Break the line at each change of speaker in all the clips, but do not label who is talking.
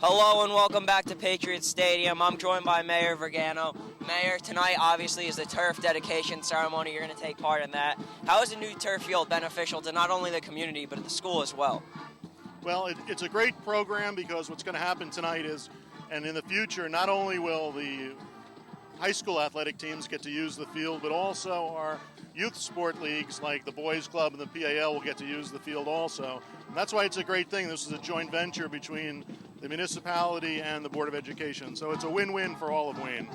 Hello and welcome back to Patriots Stadium. I'm joined by Mayor Vergano. Mayor, tonight obviously is the turf dedication ceremony. You're going to take part in that. How is the new turf field beneficial to not only the community but the school as well?
Well, it's a great program because what's going to happen tonight is, and in the future, not only will the high school athletic teams get to use the field, but also our youth sport leagues like the Boys Club and the PAL will get to use the field also. And that's why it's a great thing. This is a joint venture between the municipality and the Board of Education. So it's a win-win for all of Wayne.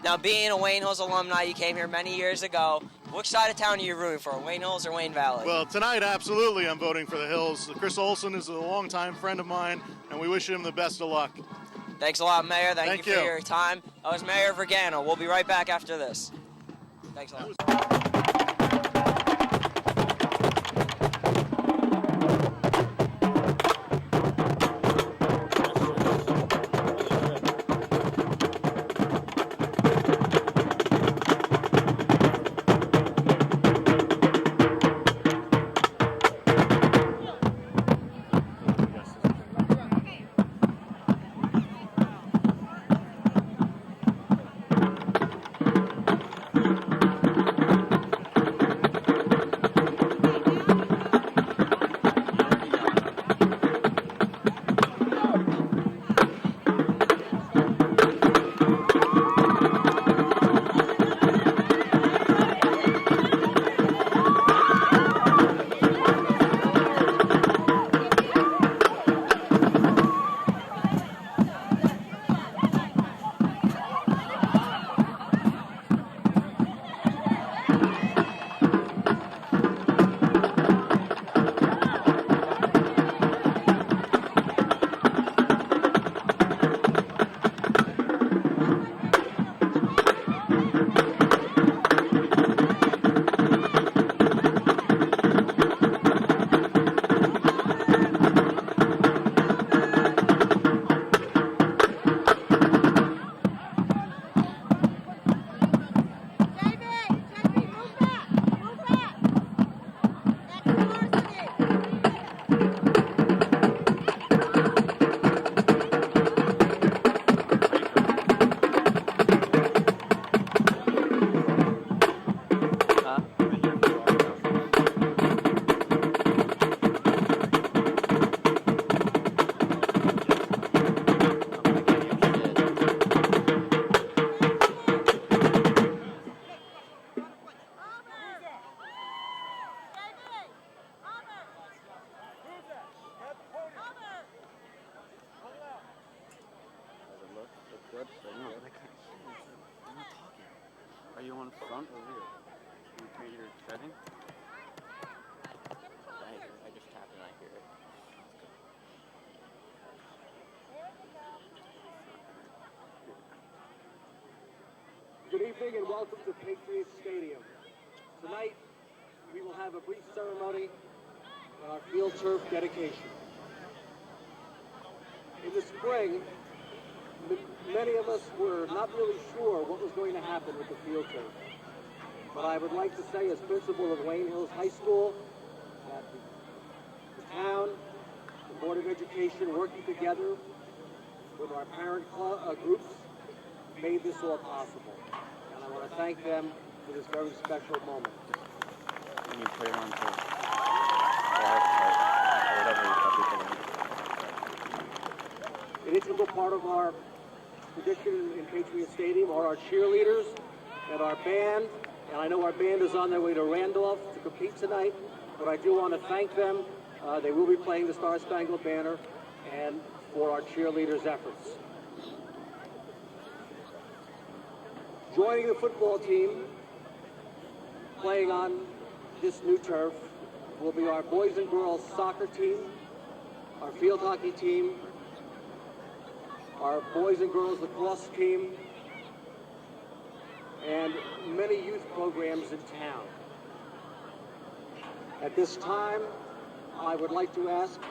Now, being a Wayne Hills alumni, you came here many years ago. Which side of town are you rooting for, Wayne Hills or Wayne Valley?
Well, tonight, absolutely, I'm voting for the Hills. Chris Olson is a longtime friend of mine, and we wish him the best of luck.
Thanks a lot, Mayor. Thank you for your time. That was Mayor Vergano. We'll be right back after this. Thanks a lot.
Are you on front or rear? You change your setting? I just tapped and I hear it.
Good evening and welcome to Patriots Stadium. Tonight, we will have a brief ceremony on our field turf dedication. In the spring, many of us were not really sure what was going to happen with the field turf. But I would like to say, as principal of Wayne Hills High School, that the town, the Board of Education, working together with our parent groups, made this all possible. And I want to thank them for this very special moment.
Can you put it on
An integral part of our tradition in Patriot Stadium are our cheerleaders and our band. And I know our band is on their way to Randolph to compete tonight, but I do want to thank them. They will be playing the Star Spangled Banner and for our cheerleaders' efforts. Joining the football team playing on this new turf will be our boys and girls soccer team, our field hockey team, our boys and girls lacrosse team, and many youth programs in town. At this time, I would like to ask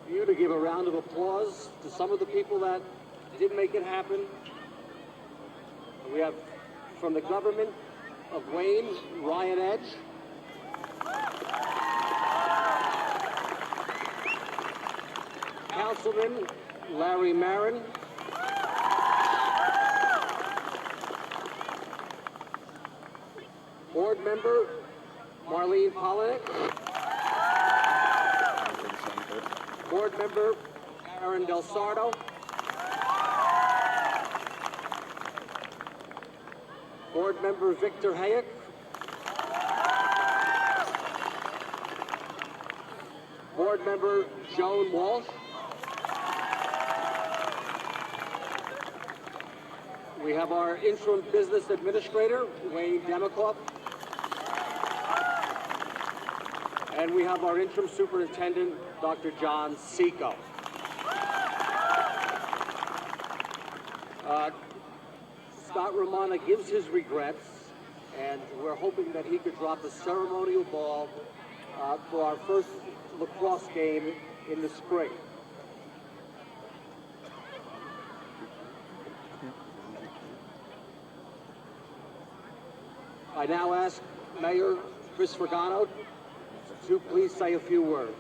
you to give a round of applause to some of the people that did make it happen. We have from the government of Wayne, Ryan Edge. Councilman Larry Marin. Board Member Marlene Polinick. Board Member Aaron Del Sardo. Board Member Victor Hayek. Board Member Joan Walsh. We have our interim business administrator, Wayne Demikoff. And we have our interim superintendent, Dr. John Seco. Scott Romana gives his regrets, and we're hoping that he could drop a ceremonial ball for our first lacrosse game in the spring. I now ask Mayor Chris Vergano to please say a few words.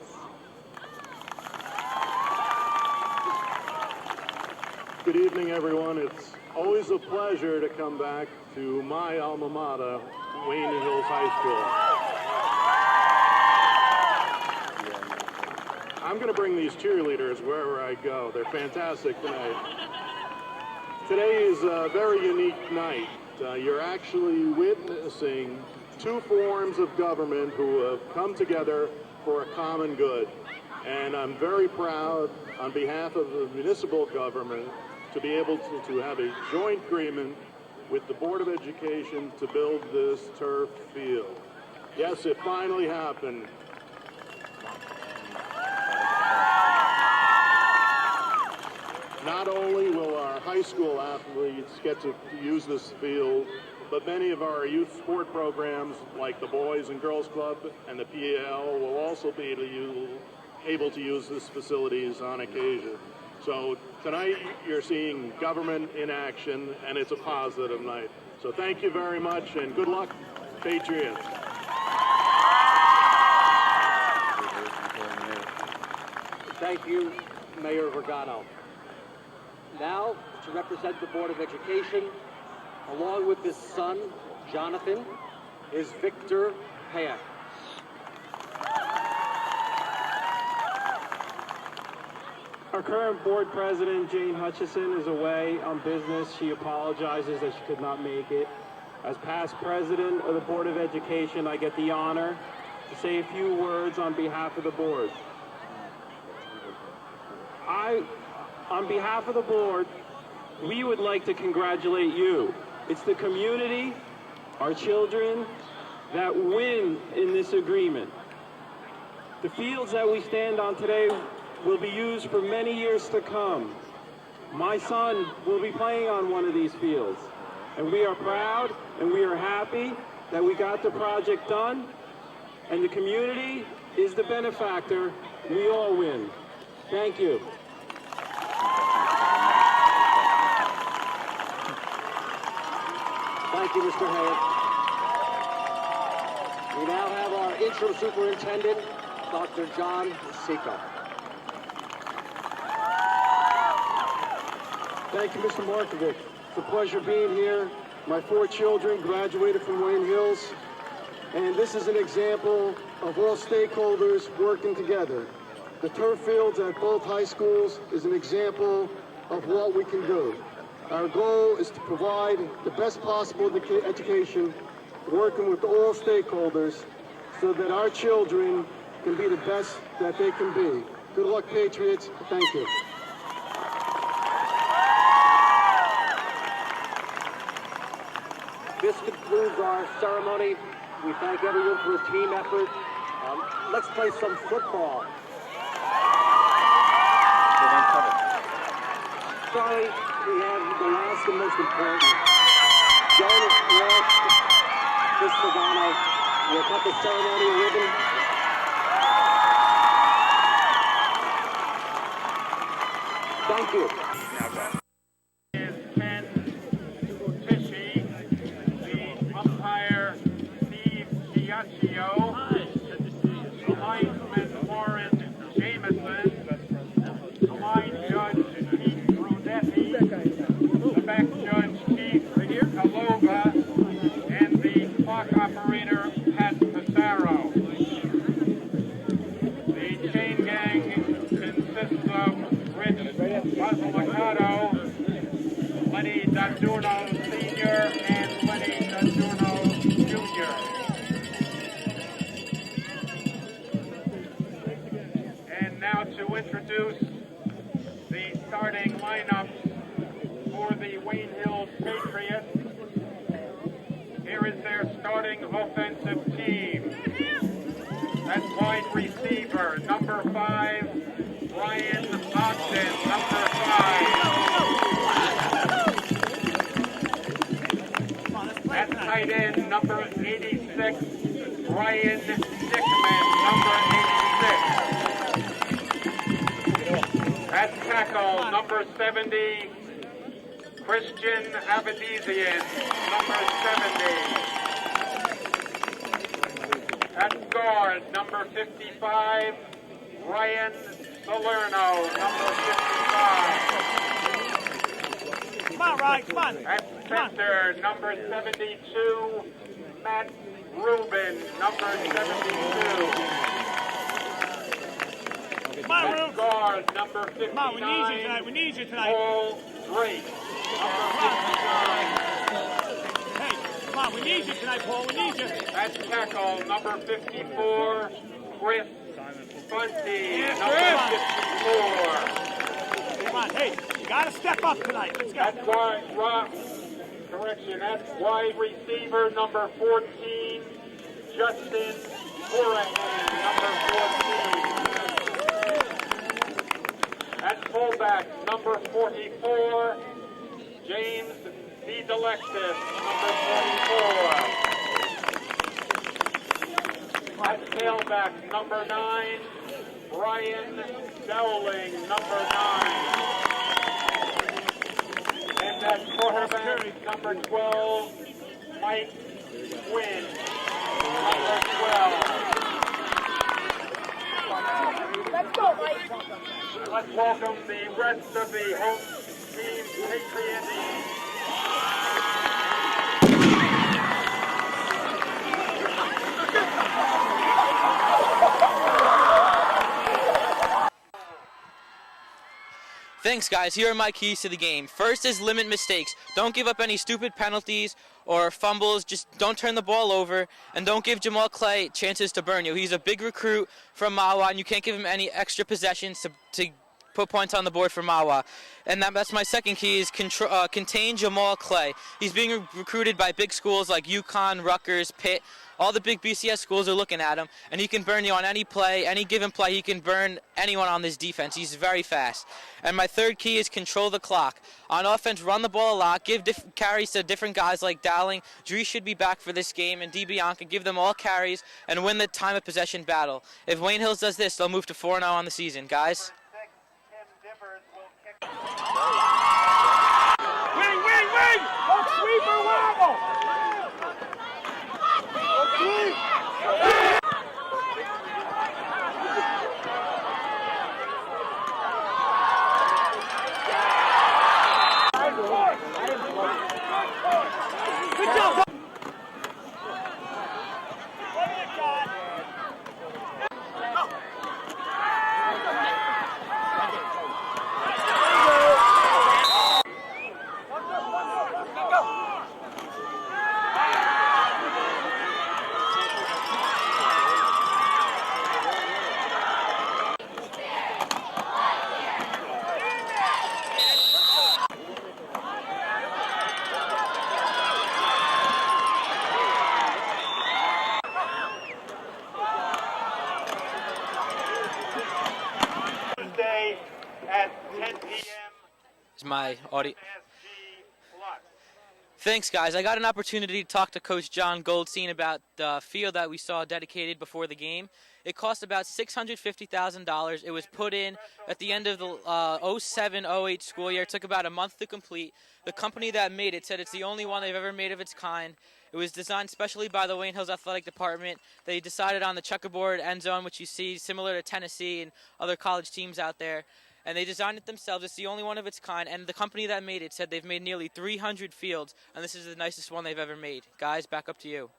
Good evening, everyone. It's always a pleasure to come back to my alma mater, Wayne Hills High School. I'm going to bring these cheerleaders wherever I go. They're fantastic tonight. Today is a very unique night. You're actually witnessing two forms of government who have come together for a common good. And I'm very proud, on behalf of the municipal government, to be able to have a joint agreement with the Board of Education to build this turf field. Yes, it finally happened. Not only will our high school athletes get to use this field, but many of our youth sport programs, like the Boys and Girls Club and the PAL, will also be able to use this facilities on occasion. So tonight you're seeing government in action, and it's a positive night. So thank you very much, and good luck, Patriots.
Thank you, Mayor Vergano. Now, to represent the Board of Education, along with his son, Jonathan, is Victor Hayek.
Our current board president, Jane Hutchison, is away on business. She apologizes that she could not make it. As past president of the Board of Education, I get the honor to say a few words on behalf of the board. On behalf of the board, we would like to congratulate you. It's the community, our children, that win in this agreement. The fields that we stand on today will be used for many years to come. My son will be playing on one of these fields, and we are proud and we are happy that we got the project done, and the community is the benefactor. We all win. Thank you.
Thank you, Mr. Hayek. We now have our interim superintendent, Dr. John Seco.
Thank you, Mr. Markovic. It's a pleasure being here. My 4 children graduated from Wayne Hills, and this is an example of all stakeholders working together. The turf fields at both high schools is an example of what we can do. Our goal is to provide the best possible education, working with all stakeholders so that our children can be the best that they can be. Good luck, Patriots. Thank you.
This concludes our ceremony. We thank everyone for a team effort. Let's play some football. Sorry, we have the last and most important. Jonas Walsh, Chris Vergano, will cut the ceremonial ribbon. Thank you.
Mercado, Lenny D'Adorno Sr., and Lenny D'Adorno Jr. And now to introduce the starting lineups for the Wayne Hills Patriots. Here is their starting offensive team. At wide receiver, number 5, Ryan Ogden, number 5. At tight end, number 86, Ryan Dickman, number 86. At tackle, number 70, Christian Abadizian, number 70. At guard, number 55, Ryan Salerno, number 55.
Come on, Ryan, come on.
At center, number 72, Matt Rubin, number 72.
Come on,
At
Rube.
guard, number 59,
Come on, we need you tonight.
Paul Drake, number 59.
Come on, we need you tonight, Paul. We need you.
At tackle, number 54, Chris Bunty, number 54.
Come on, hey, you got to step up tonight. Let's go.
At wide receiver, number 14, Justin Horahan, number 14. At fullback, number 44, James B. Delectus, number 44. At tailback, number 9, Brian Dowling, number 9. And at quarterback, number 12, Mike Quinn, number 12.
Let's go, Mike.
Let's welcome the rest of the home team Patriots.
Thanks, guys. Here are my keys to the game. First is limit mistakes. Don't give up any stupid penalties or fumbles. Just don't turn the ball over, and don't give Jamal Clay chances to burn you. He's a big recruit from Mahwah, and you can't give him any extra possessions to put points on the board for Mahwah. And that's my second key is contain Jamal Clay. He's being recruited by big schools like UConn, Rutgers, Pitt. All the big BCS schools are looking at him, and he can burn you on any play, any given play. He can burn anyone on this defense. He's very fast. And my third key is control the clock. On offense, run the ball a lot. Give carries to different guys like Dowling. Dree should be back for this game, and DeBianca. Give them all carries and win the time of possession battle. If Wayne Hills does this, they'll move to 4-0 on the season. Guys?
Wing! Don't sweep or wobble! Good job!
At 10 p.m.
Is my audio. Thanks, guys. I got an opportunity to talk to Coach John Goldstein about the field that we saw dedicated before the game. It cost about $650,000. It was put in at the end of the 07-08 school year. It took about a month to complete. The company that made it said it's the only one they've ever made of its kind. It was designed specially by the Wayne Hills Athletic Department. They decided on the checkerboard end zone, which you see similar to Tennessee and other college teams out there. And they designed it themselves. It's the only one of its kind. And the company that made it said they've made nearly 300 fields, and this is the nicest one they've ever made. Guys, back up to you.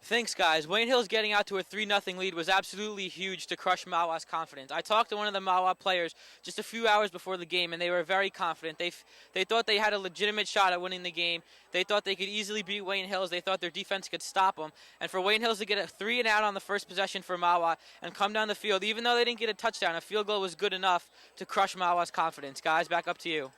Thanks, guys. Wayne Hills getting out to a 3-0 lead was absolutely huge to crush Mahwah's confidence. I talked to one of the Mahwah players just a few hours before the game, and they were very confident. They thought they had a legitimate shot at winning the game. They thought they could easily beat Wayne Hills. They thought their defense could stop them. And for Wayne Hills to get a 3-and-out on the first possession for Mahwah and come down the field, even though they didn't get a touchdown, a field goal was good enough to crush Mahwah's confidence. Guys, back up to you.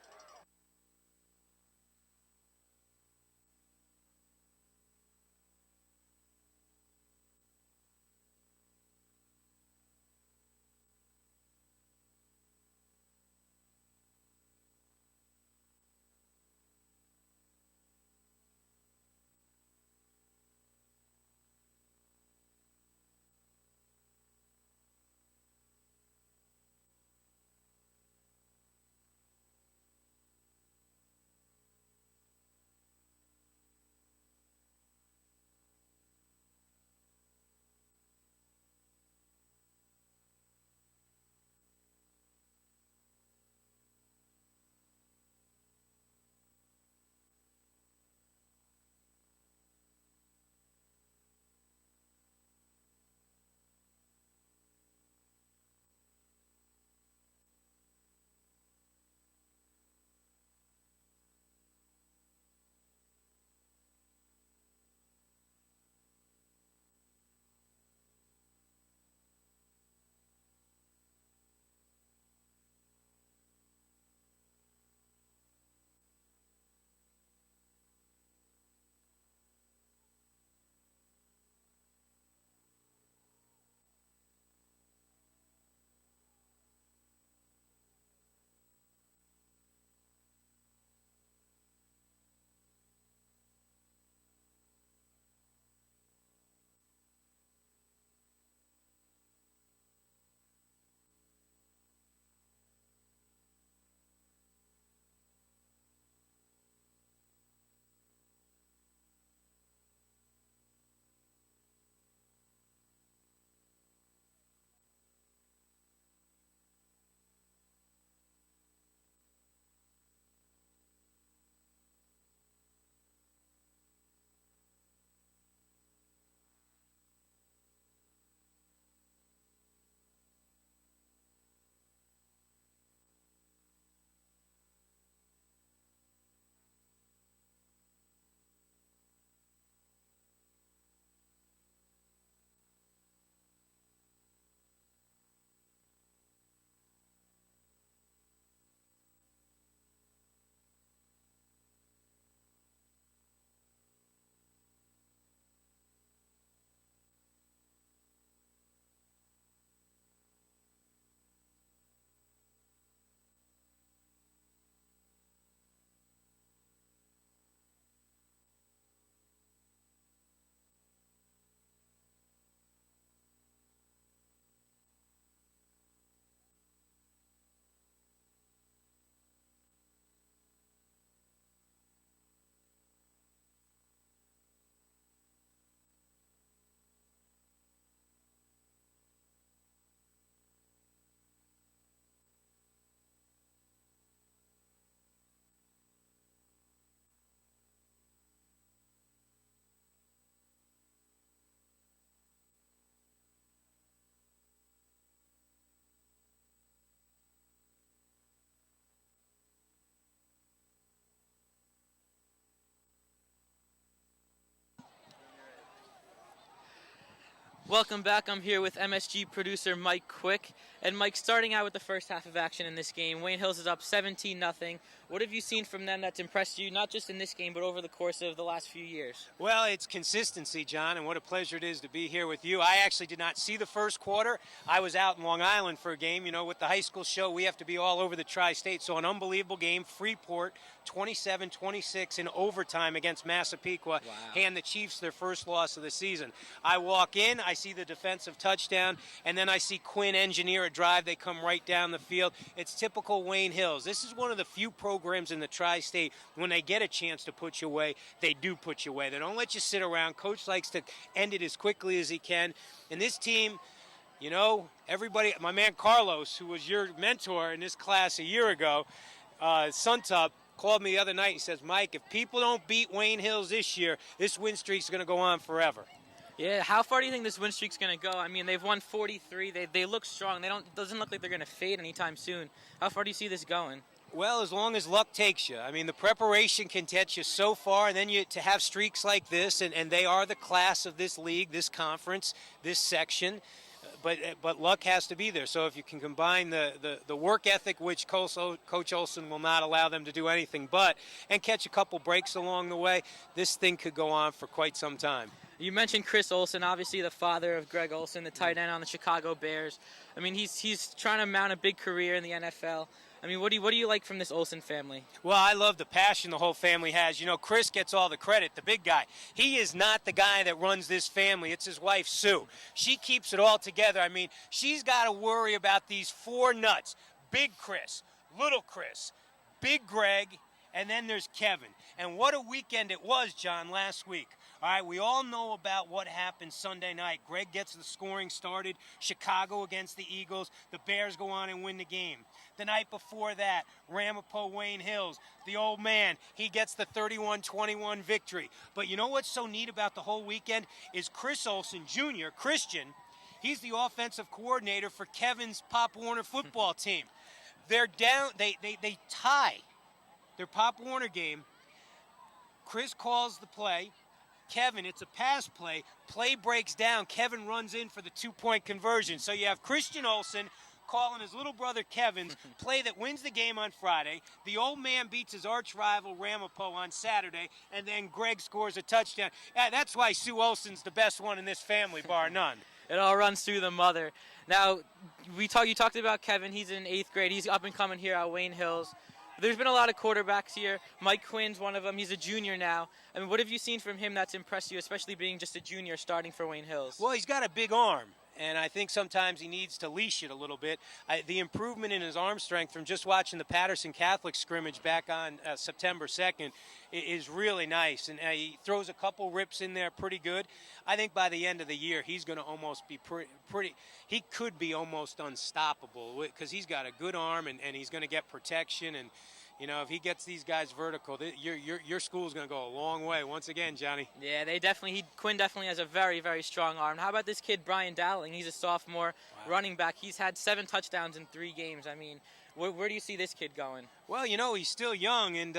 Welcome back. I'm here with MSG producer Mike Quick. And Mike, starting out with the first half of action in this game, Wayne Hills is up 17-0. What have you seen from them that's impressed you, not just in this game, but over the course of the last few years?
Well, it's consistency, John, and what a pleasure it is to be here with you. I actually did not see the first quarter. I was out in Long Island for a game. You know, with the high school show, we have to be all over the tri-state. So an unbelievable game. Freeport, 27-26 in overtime against Massapequa.
Wow.
Hand the Chiefs their first loss of the season. I walk in, I see the defensive touchdown, and then I see Quinn engineer a drive. They come right down the field. It's typical Wayne Hills. This is one of the few programs in the tri-state, when they get a chance to put you away, they do put you away. They don't let you sit around. Coach likes to end it as quickly as he can. And this team, you know, everybody, my man Carlos, who was your mentor in this class a year ago, Suntup, called me the other night and says, Mike, if people don't beat Wayne Hills this year, this win streak's going to go on forever.
Yeah, how far do you think this win streak's going to go? I mean, they've won 43. They look strong. Doesn't look like they're going to fade anytime soon. How far do you see this going?
Well, as long as luck takes you. I mean, the preparation can get you so far, and then to have streaks like this, and they are the class of this league, this conference, this section. But luck has to be there. So if you can combine the work ethic, which Coach Olson will not allow them to do anything but, and catch a couple breaks along the way, this thing could go on for quite some time.
You mentioned Chris Olson, obviously the father of Greg Olson, the tight end on the Chicago Bears. I mean, he's trying to mount a big career in the NFL. I mean, what do you like from this Olsen family?
Well, I love the passion the whole family has. You know, Chris gets all the credit, the big guy. He is not the guy that runs this family. It's his wife, Sue. She keeps it all together. I mean, she's got to worry about these four nuts. Big Chris, little Chris, Big Greg, and then there's Kevin. And what a weekend it was, John, last week. All right, we all know about what happened Sunday night. Greg gets the scoring started. Chicago against the Eagles. The Bears go on and win the game. The night before that, Ramapo, Wayne Hills, the old man, he gets the 31-21 victory. But you know what's so neat about the whole weekend is Chris Olson Jr., Christian, he's the offensive coordinator for Kevin's Pop Warner football team. They're down, they tie their Pop Warner game. Chris calls the play. Kevin, it's a pass play. Play breaks down. Kevin runs in for the two-point conversion. So you have Christian Olson calling his little brother Kevin's play that wins the game on Friday. The old man beats his arch rival Ramapo on Saturday, and then Greg scores a touchdown. Yeah, that's why Sue Olson's the best one in this family, bar none.
It all runs through the mother. Now, you talked about Kevin. He's in 8th grade. He's up and coming here at Wayne Hills. There's been a lot of quarterbacks here. Mike Quinn's one of them. He's a junior now. I mean, what have you seen from him that's impressed you, especially being just a junior starting for Wayne Hills?
Well, he's got a big arm, and I think sometimes he needs to leash it a little bit. The improvement in his arm strength from just watching the Patterson Catholic scrimmage back on September 2nd is really nice, and he throws a couple rips in there pretty good. I think by the end of the year, he's going to almost be pretty he could be almost unstoppable because he's got a good arm, and he's going to get protection. And, you know, if he gets these guys vertical, your school's going to go a long way once again, Johnny.
Yeah, Quinn definitely has a very, very strong arm. How about this kid, Brian Dowling? He's a sophomore running back. He's had 7 touchdowns in 3 games. I mean, where do you see this kid going?
Well, you know, he's still young, and,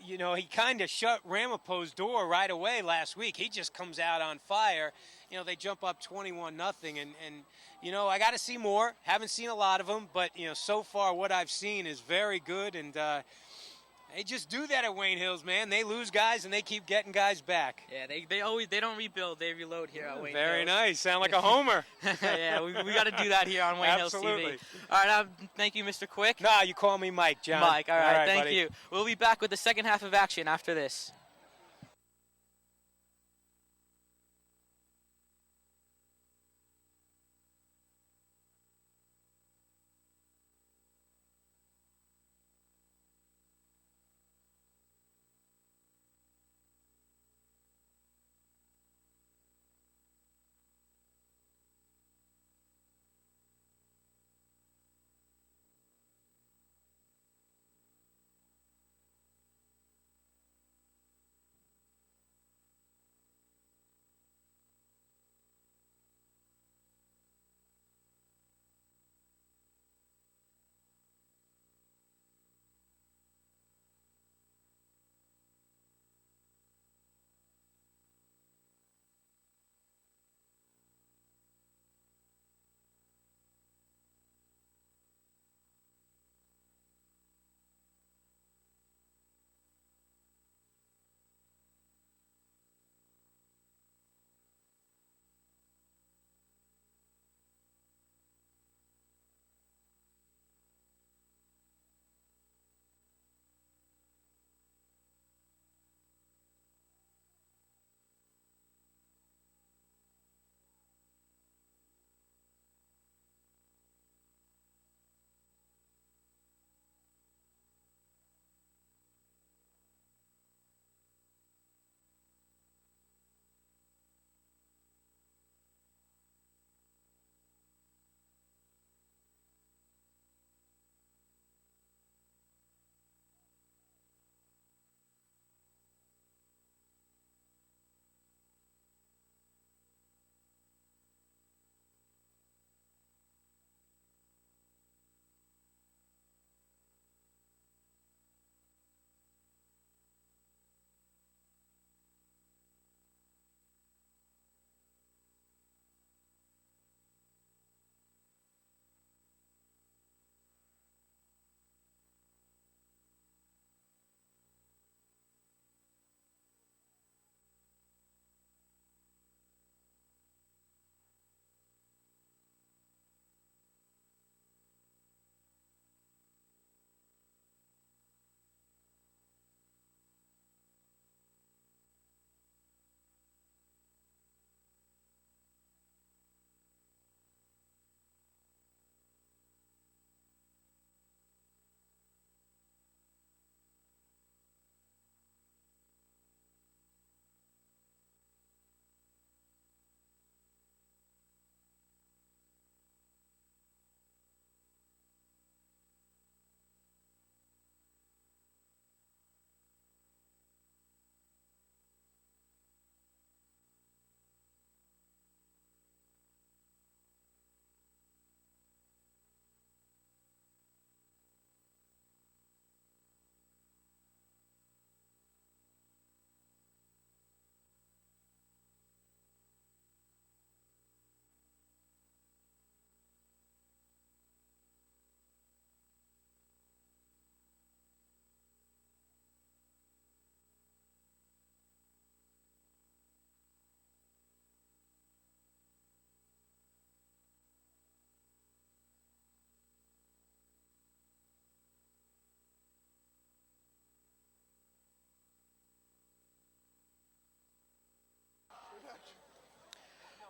you know, he kind of shut Ramapo's door right away last week. He just comes out on fire. You know, they jump up 21-0, and you know, I got to see more. Haven't seen a lot of them, but, you know, so far what I've seen is very good, and they just do that at Wayne Hills, man. They lose guys, and they keep getting guys back.
Yeah, they don't rebuild, they reload here at Wayne Hills.
Very nice. Sound like a homer.
Yeah, we got to do that here on Wayne Hills TV. All right, thank you, Mr. Quick.
Nah, you call me Mike, John.
Mike, all right, thank
buddy.
you. We'll be back with the second half of action after this.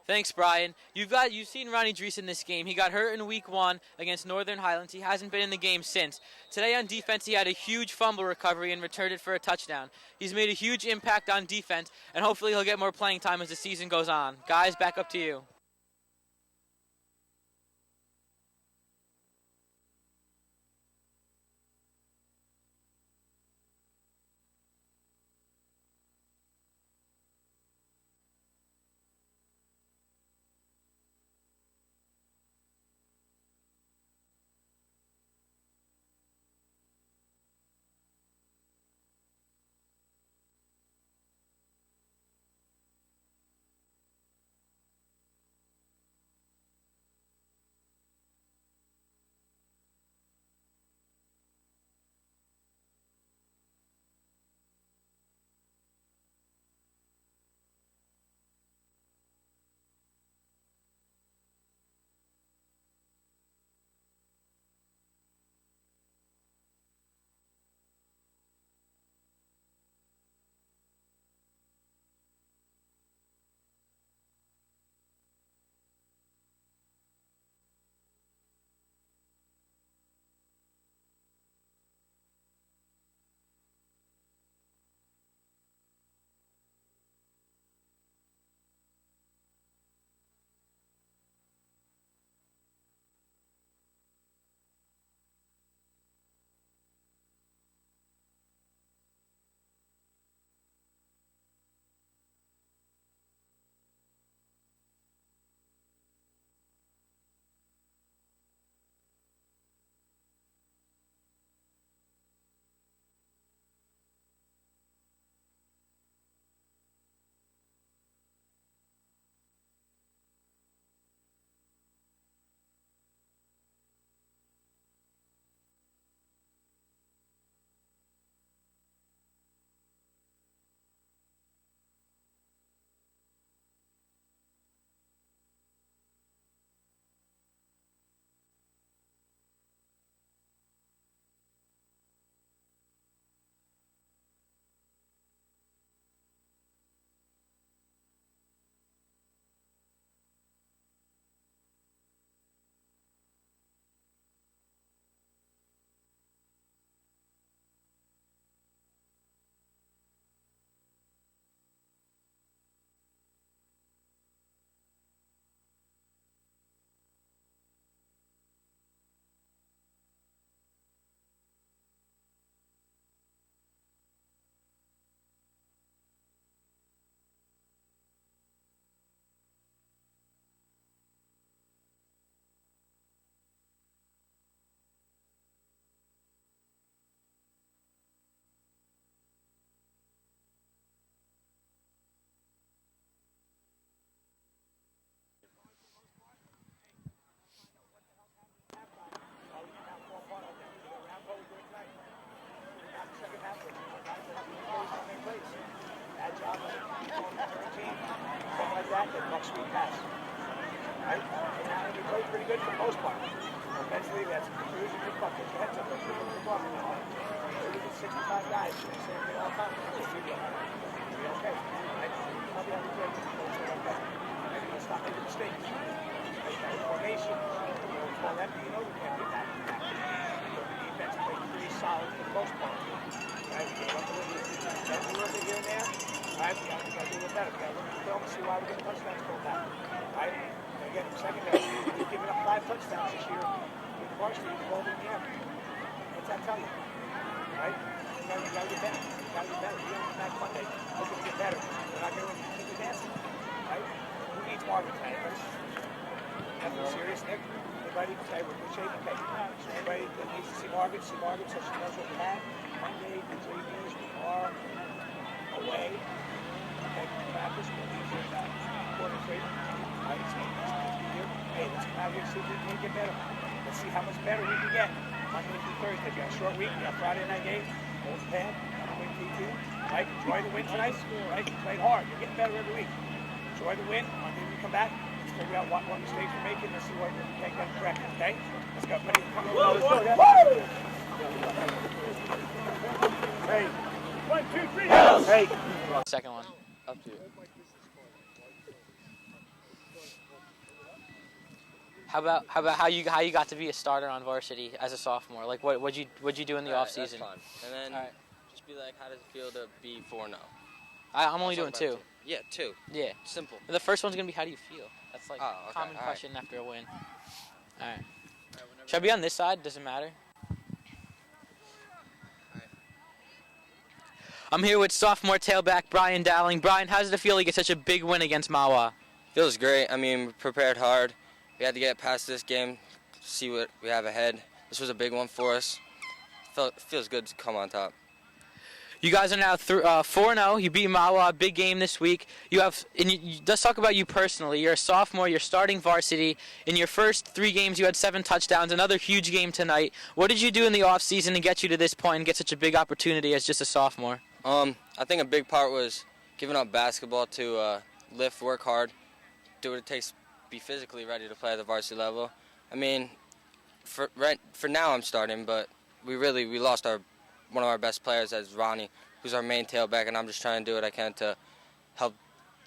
Thanks, Brian. You've seen Ronnie Drees in this game. He got hurt in week 1 against Northern Highlands. He hasn't been in the game since. Today on defense, he had a huge fumble recovery and returned it for a touchdown. He's made a huge impact on defense, and hopefully he'll get more playing time as the season goes on. Guys, back up to you.
Next week pass. Right? And we played pretty good for the most part. Offensively, we had some confusion, good buckets. We had some good buckets. We did 65 guys. They say they all time. We'll be okay. Right? I'll be on the play. We'll be okay. Right? Let's not make mistakes. Right? Formation. We'll call that, you know, we can't do that. The defense played pretty solid for the most part. Right? We got a little bit here and there. Right, we got to do a little better. We got to look at the film and see why we get touchdowns going back. Right? And again, secondary, we've given up 5 touchdowns this year with varsity involved in the air. What's that tell you? Right? You got to get better. You got to get better. We're going back Monday looking to get better. We're not going to keep advancing. Right? Who needs Marvin tonight? Nothing serious, Nick. Anybody? Okay, we're in good shape. Okay. So anybody that needs to see Marvin so she knows what we have. Monday, the JVs, we are away. Practice, we'll be here quarter three. Right, so hey, let's come out here and see if we can get better. Let's see how much better we can get. Monday through Thursday. We got a short week. We got Friday night game. Old Pan. Win T2. Right, enjoy the win tonight. Right, you played hard. You're getting better every week. Enjoy the win. Monday we come back. Let's figure out what mistakes we're making. Let's see what we can get correct. Okay? Let's go. Let's go. Hey. 1, 2, 3. Hey.
Second one.
Up to you.
How about how you got to be a starter on varsity as a sophomore? Like what'd you do in the off season?
That's fun. And then just be like, how does it feel to be 4-0?
I'm only doing 2.
Yeah, 2.
Yeah.
Simple.
The first one's gonna be how do you feel? That's like
a
common question after a win. All right. Should I be on this side? Does it matter? I'm here with sophomore tailback Brian Dowling. Brian, how does it feel to get such a big win against Mahwah?
Feels great. I mean, we prepared hard. We had to get past this game, see what we have ahead. This was a big one for us. Feels good to come on top.
You guys are now 4-0. You beat Mahwah, big game this week. Let's talk about you personally. You're a sophomore. You're starting varsity. In your first 3 games, you had 7 touchdowns. Another huge game tonight. What did you do in the off season to get you to this point and get such a big opportunity as just a sophomore?
I think a big part was giving up basketball to lift, work hard, do what it takes, be physically ready to play at the varsity level. I mean, for now I'm starting, but we lost one of our best players as Ronnie, who's our main tailback, and I'm just trying to do what I can to help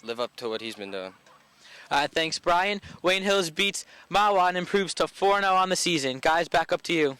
live up to what he's been doing.
Thanks, Brian. Wayne Hills beats Mahwah and improves to 4-0 on the season. Guys, back up to you.